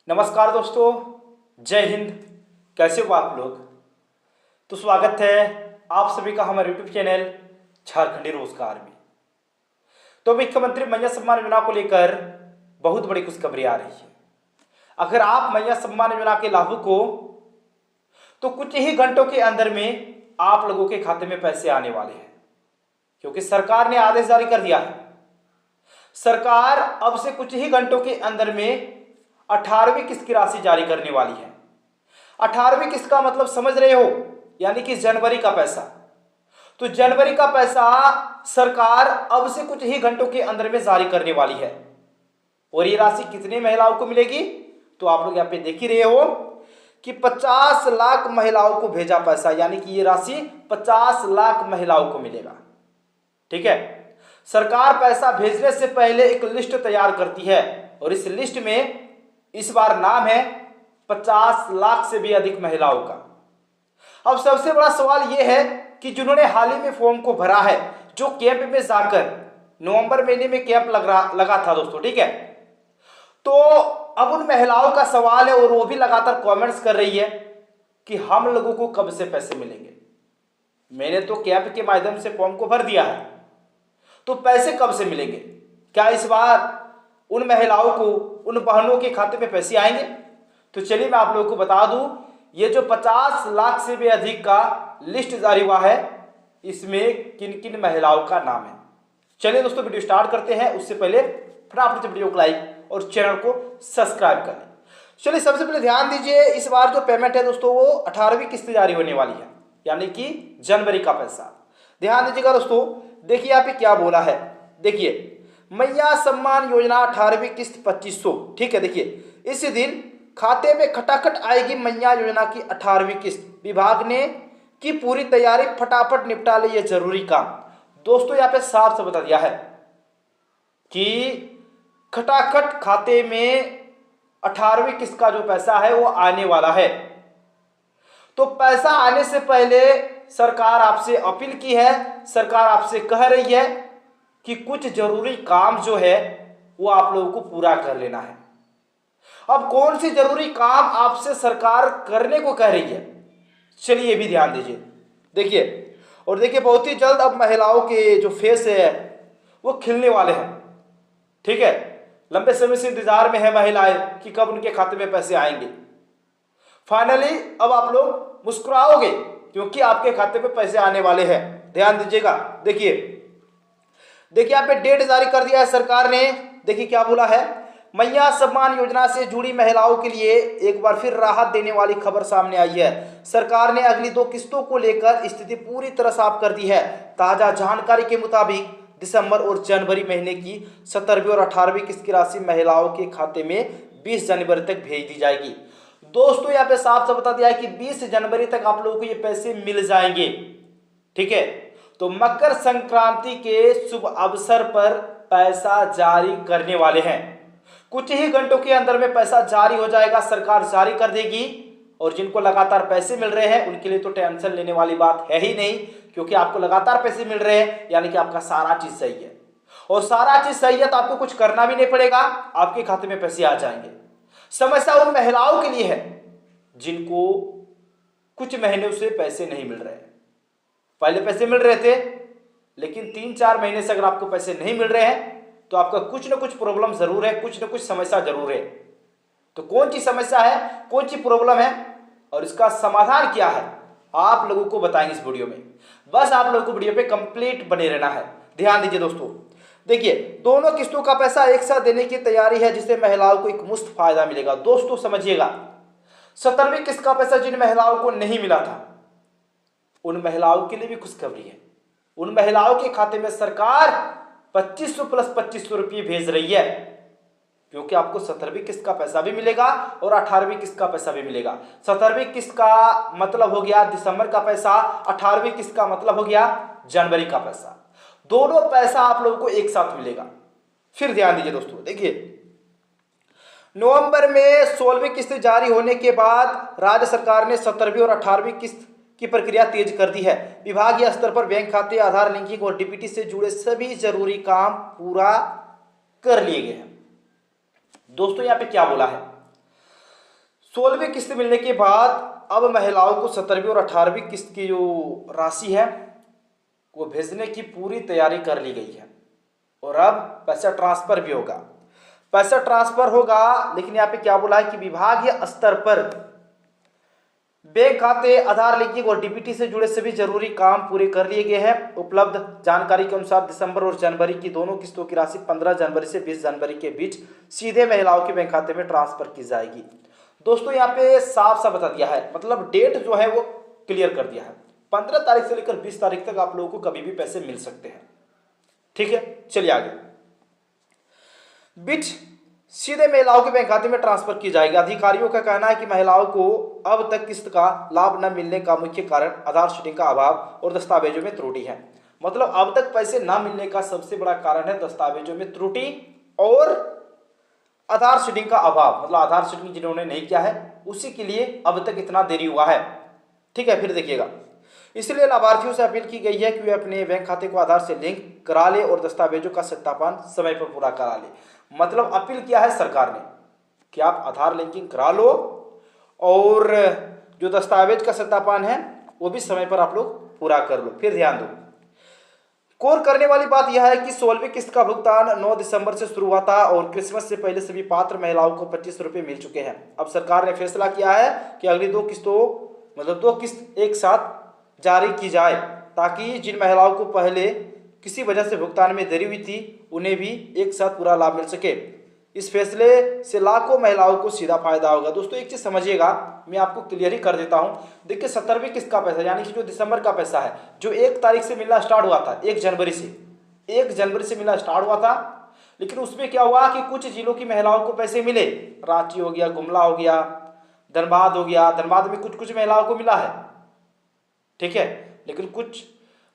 नमस्कार दोस्तों, जय हिंद। कैसे हो आप लोग? तो स्वागत है आप सभी का हमारे यूट्यूब चैनल झारखंडी रोजगार में। तो मुख्यमंत्री मैया सम्मान योजना को लेकर बहुत बड़ी खुशखबरी आ रही है। अगर आप मैया सम्मान योजना के लाभुक हो तो कुछ ही घंटों के अंदर में आप लोगों के खाते में पैसे आने वाले हैं, क्योंकि सरकार ने आदेश जारी कर दिया है। सरकार अब से कुछ ही घंटों के अंदर में 18वीं किस्त की राशि जारी करने वाली है। 18वीं किस्त का मतलब समझ रहे हो, यानी कि जनवरी का पैसा। तो जनवरी का पैसा सरकार अब से कुछ ही घंटों के अंदर में जारी करने वाली है। और ये राशि कितने महिलाओं को मिलेगी? तो आप लोग यहाँ पे देख ही रहे हो कि 50 लाख महिलाओं को भेजा पैसा, यानी कि ये राशि 50 लाख महिलाओं को मिलेगा। ठीक है, सरकार पैसा भेजने से पहले एक लिस्ट तैयार करती है और इस लिस्ट में इस बार नाम है 50 लाख से भी अधिक महिलाओं का। अब सबसे बड़ा सवाल यह है कि जिन्होंने हाल ही में फॉर्म को भरा है, जो कैंप में जाकर नवंबर महीने में कैंप लगा था दोस्तों, ठीक है। तो अब उन महिलाओं का सवाल है और वो भी लगातार कमेंट्स कर रही है कि हम लोगों को कब से पैसे मिलेंगे। मैंने तो कैंप के माध्यम से फॉर्म को भर दिया है, तो पैसे कब से मिलेंगे? क्या इस बार उन महिलाओं को, उन बहनों के खाते में पैसे आएंगे? तो चलिए मैं आप लोगों को बता दूं, ये जो 50 लाख से भी अधिक का लिस्ट जारी हुआ है, इसमें किन किन महिलाओं का नाम है। चलिए दोस्तों वीडियो स्टार्ट करते हैं। उससे पहले फटाफट से वीडियो को लाइक और चैनल को सब्सक्राइब कर लें। चलिए सबसे पहले ध्यान दीजिए, इस बार जो पेमेंट है दोस्तों वो 18वीं किस्त जारी होने वाली है, यानी कि जनवरी का पैसा। ध्यान दीजिएगा दोस्तों, देखिए यहाँ पे क्या बोला है। देखिए, मैया सम्मान योजना 18वीं किस्त 2500, ठीक है। देखिए, इस दिन खाते में खटाखट आएगी मैया योजना की 18वीं किस्त। विभाग ने की पूरी तैयारी, फटाफट निपटा ले ये जरूरी काम। दोस्तों यहाँ पे साफ से बता दिया है कि खटाखट खाते में 18वीं किस्त का जो पैसा है वो आने वाला है। तो पैसा आने से पहले सरकार आपसे अपील की है, सरकार आपसे कह रही है कि कुछ जरूरी काम जो है वो आप लोगों को पूरा कर लेना है। अब कौन सी जरूरी काम आपसे सरकार करने को कह रही है, चलिए ये भी ध्यान दीजिए। देखिए, और देखिए बहुत ही जल्द अब महिलाओं के जो फेस है वो खिलने वाले हैं, ठीक है। लंबे समय से इंतजार में है महिलाएं कि कब उनके खाते में पैसे आएंगे। फाइनली अब आप लोग मुस्कुराओगे क्योंकि आपके खाते में पैसे आने वाले हैं। ध्यान दीजिएगा। देखिए यहाँ पे डेट जारी कर दिया है सरकार ने। देखिए क्या बोला है, मैया सम्मान योजना से जुड़ी महिलाओं के लिए एक बार फिर राहत देने वाली खबर सामने आई है। सरकार ने अगली 2 किस्तों को लेकर स्थिति पूरी तरह साफ कर दी है। ताजा जानकारी के मुताबिक दिसंबर और जनवरी महीने की 17वीं और 18वीं किस्त की राशि महिलाओं के खाते में 20 जनवरी तक भेज दी जाएगी। दोस्तों यहाँ पे साफ साफ बता दिया है कि 20 जनवरी तक आप लोगों को ये पैसे मिल जाएंगे, ठीक है। तो मकर संक्रांति के शुभ अवसर पर पैसा जारी करने वाले हैं। कुछ ही घंटों के अंदर में पैसा जारी हो जाएगा, सरकार जारी कर देगी। और जिनको लगातार पैसे मिल रहे हैं उनके लिए तो टेंशन लेने वाली बात है ही नहीं, क्योंकि आपको लगातार पैसे मिल रहे हैं, यानी कि आपका सारा चीज सही है। और सारा चीज सही है तो आपको कुछ करना भी नहीं पड़ेगा, आपके खाते में पैसे आ जाएंगे। समस्या उन महिलाओं के लिए है जिनको कुछ महीनों से पैसे नहीं मिल रहे हैं। पहले पैसे मिल रहे थे, लेकिन 3-4 महीने से अगर आपको पैसे नहीं मिल रहे हैं तो आपका कुछ ना कुछ प्रॉब्लम जरूर है, कुछ ना कुछ समस्या जरूर है। तो कौन सी समस्या है, कौन सी प्रॉब्लम है और इसका समाधान क्या है, आप लोगों को बताएंगे इस वीडियो में। बस आप लोगों को वीडियो पे कंप्लीट बने रहना है। ध्यान दीजिए दोस्तों, देखिए दोनों किस्तों का पैसा एक साथ देने की तैयारी है, जिससे महिलाओं को एक मुफ्त फायदा मिलेगा। दोस्तों समझिएगा, 17वीं किस्त का पैसा जिन महिलाओं को नहीं मिला था उन महिलाओं के लिए भी खुशखबरी है। उन महिलाओं के खाते में सरकार 2500 प्लस 2500 रुपये भेज रही है, क्योंकि आपको 17वीं किस्त का पैसा भी मिलेगा और 18वीं किस्त का पैसा भी मिलेगा। 17वीं किस्त का मतलब हो गया दिसंबर का पैसा, 18वीं किस्त का मतलब हो गया जनवरी का पैसा। दोनों पैसा आप लोगों को एक साथ मिलेगा। फिर ध्यान दीजिए दोस्तों, देखिए नवंबर में 16वीं किस्त जारी होने के बाद राज्य सरकार ने 17वीं और 18वीं किस्त की प्रक्रिया तेज कर दी है। विभागीय स्तर पर बैंक खाते, आधार लिंकिंग और डीबीटी से जुड़े सभी जरूरी काम पूरा कर लिए गए हैं। दोस्तों यहाँ पे क्या बोला है, 16वीं किस्त मिलने के बाद अब महिलाओं को 17वीं और 18वीं किस्त की जो राशि है वो भेजने की पूरी तैयारी कर ली गई है और अब पैसा ट्रांसफर भी होगा। पैसा ट्रांसफर होगा, लेकिन यहाँ पे क्या बोला है कि विभागीय स्तर पर बैंक खाते, आधार लिंकिंग और डीबीटी से जुड़े सभी जरूरी काम पूरे कर लिए गए हैं। उपलब्ध जानकारी के अनुसार दिसंबर और जनवरी की दोनों किस्तों की राशि 15 जनवरी से 20 जनवरी के बीच सीधे महिलाओं के बैंक खाते में ट्रांसफर की जाएगी। दोस्तों यहाँ पे साफ साफ बता दिया है, मतलब डेट जो है वो क्लियर कर दिया है। 15 तारीख से लेकर 20 तारीख तक आप लोगों को कभी भी पैसे मिल सकते हैं। ठीक है, चलिए आगे। बिट सीधे महिलाओं के बैंक खाते में ट्रांसफर की जाएगी। अधिकारियों का कहना है कि महिलाओं को अब तक किस्त का लाभ न मिलने का मुख्य कारण आधार शीटिंग का अभाव और दस्तावेजों में त्रुटि है। मतलब अब तक पैसे न मिलने का सबसे बड़ा कारण है दस्तावेजों में त्रुटि और आधार शीटिंग का अभाव। मतलब आधार शीटिंग जिन्होंने नहीं किया है उसी के लिए अब तक इतना देरी हुआ है। ठीक है, फिर देखिएगा, इसलिए लाभार्थियों से अपील की गई है कि वे अपने बैंक खाते को आधार से लिंक करा ले और दस्तावेजों का सत्यापन समय पर पूरा करा ले। मतलब अपील किया है सरकार ने कि आप आधार लिंकिंग करा लो और जो दस्तावेज का सत्यापन है वो भी समय पर आप लोग पूरा कर लो। फिर ध्यान दो, कोर करने वाली बात यह है कि 16वीं किस्त का भुगतान 9 दिसंबर से शुरू हुआ था और क्रिसमस से पहले सभी पात्र महिलाओं को 25 रुपये मिल चुके हैं। अब सरकार ने फैसला किया है कि अगली 2 किस्तों मतलब 2 किस्त एक साथ जारी की जाए, ताकि जिन महिलाओं को पहले किसी वजह से भुगतान में देरी हुई थी उन्हें भी एक साथ पूरा लाभ मिल सके। इस फैसले से लाखों महिलाओं को सीधा फायदा होगा। दोस्तों एक चीज समझिएगा, मैं आपको क्लियर ही कर देता हूं। देखिए 17वीं किस्त का पैसा यानी कि जो दिसंबर का पैसा है, जो 1 तारीख से मिलना स्टार्ट हुआ था, 1 जनवरी से मिलना स्टार्ट हुआ था, लेकिन उसमें क्या हुआ कि कुछ जिलों की महिलाओं को पैसे मिले। रांची हो गया, गुमला हो गया, धनबाद हो गया। धनबाद में कुछ महिलाओं को मिला है, ठीक है, लेकिन कुछ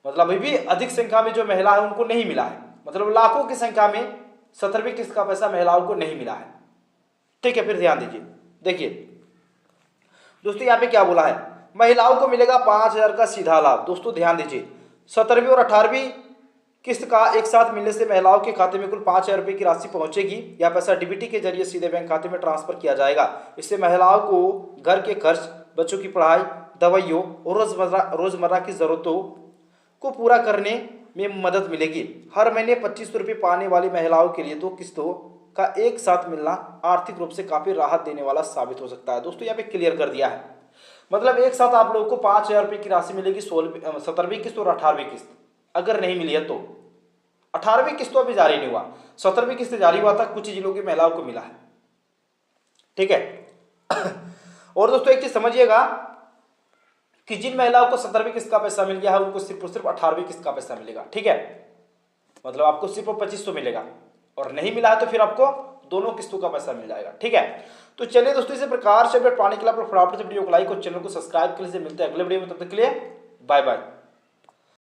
मतलब अभी भी अधिक संख्या में जो महिला है उनको नहीं मिला है। मतलब लाखों की संख्या में 17वीं किस्त का पैसा महिलाओं को नहीं मिला है। ठीक है, फिर ध्यान दीजिए। देखिए दोस्तों यहाँ पे क्या बोला है, महिलाओं को मिलेगा 5000 का सीधा लाभ। दोस्तों ध्यान दीजिए, 17वीं और 18वीं किस्त का एक साथ मिलने से महिलाओं के खाते में कुल 5000 रुपये की राशि पहुंचेगी। यह पैसा डीबीटी के जरिए सीधे बैंक खाते में ट्रांसफर किया जाएगा। इससे महिलाओं को घर के खर्च, बच्चों की पढ़ाई, दवाइयों और रोजमर्रा की जरूरतों को पूरा करने में मदद मिलेगी। हर महीने 25 रुपये पाने वाली महिलाओं के लिए 2 किस्तों का एक साथ मिलना आर्थिक रूप से काफी राहत देने वाला साबित हो सकता है। दोस्तों यहाँ पे क्लियर कर दिया है, मतलब एक साथ आप लोगों को 5000 रुपये की राशि मिलेगी 17वीं किस्त और 18वीं किस्त। अगर नहीं मिली है तो 18वीं किस्त तो अभी जारी नहीं हुआ, 17वीं किस्त जारी हुआ था, कुछ जिलों की महिलाओं को मिला है। ठीक है और दोस्तों एक चीज समझिएगा कि जिन महिलाओं को 17वीं किस्त का पैसा मिल गया है उनको सिर्फ और सिर्फ 18वीं किस्त का पैसा मिलेगा। ठीक है, मतलब आपको सिर्फ 2500 मिलेगा, और नहीं मिला है तो फिर आपको दोनों किस्तों का पैसा मिल जाएगा। ठीक है, तो चलिए दोस्तों, इसी प्रकार से अपडेट पाने के लिए आप लोग फटाफट से वीडियो को लाइक और चैनल को सब्सक्राइब कर लीजिए। मिलते हैं अगले वीडियो में, तब तक के लिए बाय बाय।